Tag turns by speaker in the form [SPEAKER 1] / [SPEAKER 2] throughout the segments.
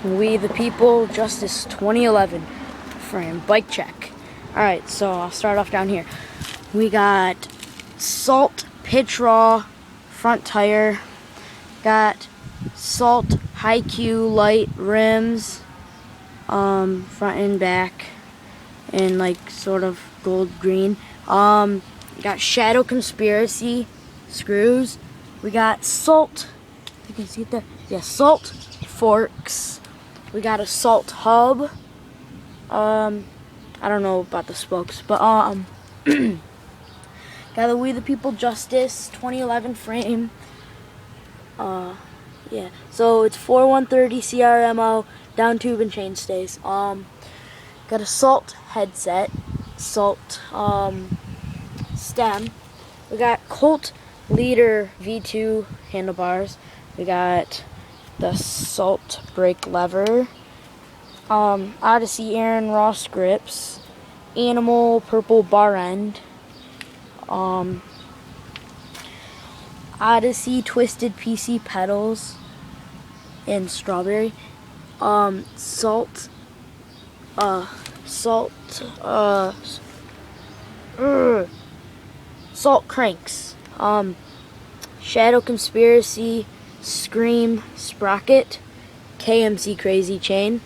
[SPEAKER 1] We the People Justice 2011 frame bike check. Alright, so I'll start off down here. We got Salt Pitch Raw front tire, got Salt High Q light rims, front and back, and like sort of gold green. Got Shadow Conspiracy screws. We got Salt, you can see it there. Yeah, Salt forks. We got a Salt hub. I don't know about the spokes, but got the We the People Justice 2011 frame. Yeah, so it's 4130 CRMO, down tube and chain stays. Got a Salt headset, Salt stem. We got Colt Leader V2 handlebars. We got the Salt brake lever. Odyssey Aaron Ross grips. Animal purple bar end. Odyssey twisted PC pedals in strawberry. Salt cranks. Shadow Conspiracy Scream sprocket. KMC crazy chain.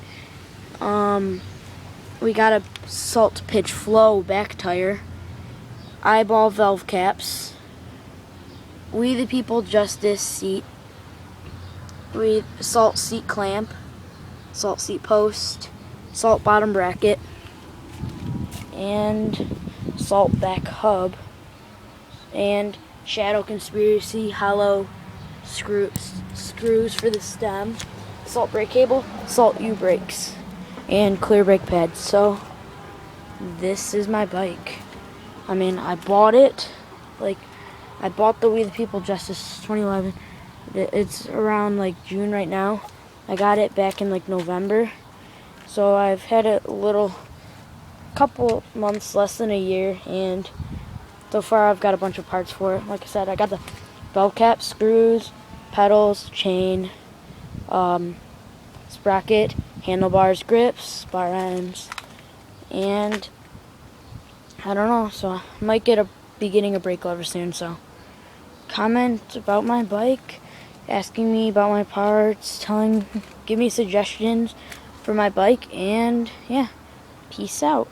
[SPEAKER 1] We got a Salt Pitch Flow back tire. Eyeball valve caps. We the People Justice seat. Salt seat clamp. Salt seat post. Salt bottom bracket. And Salt back hub. And Shadow Conspiracy hollow screws for the stem. Salt brake cable. Salt U brakes. And clear brake pads. So this is my bike. I mean, I bought it, I bought the We the People Justice 2011. It's around like June right now. I got it back in like November. So I've had it couple months, less than a year, and so far I've got a bunch of parts for it. Like I said, I got the valve cap, screws, pedals, chain, sprocket, handlebars, grips, bar ends, and I don't know, so I might be getting a brake lever soon. So comment about my bike, asking me about my parts, give me suggestions for my bike, and yeah, peace out.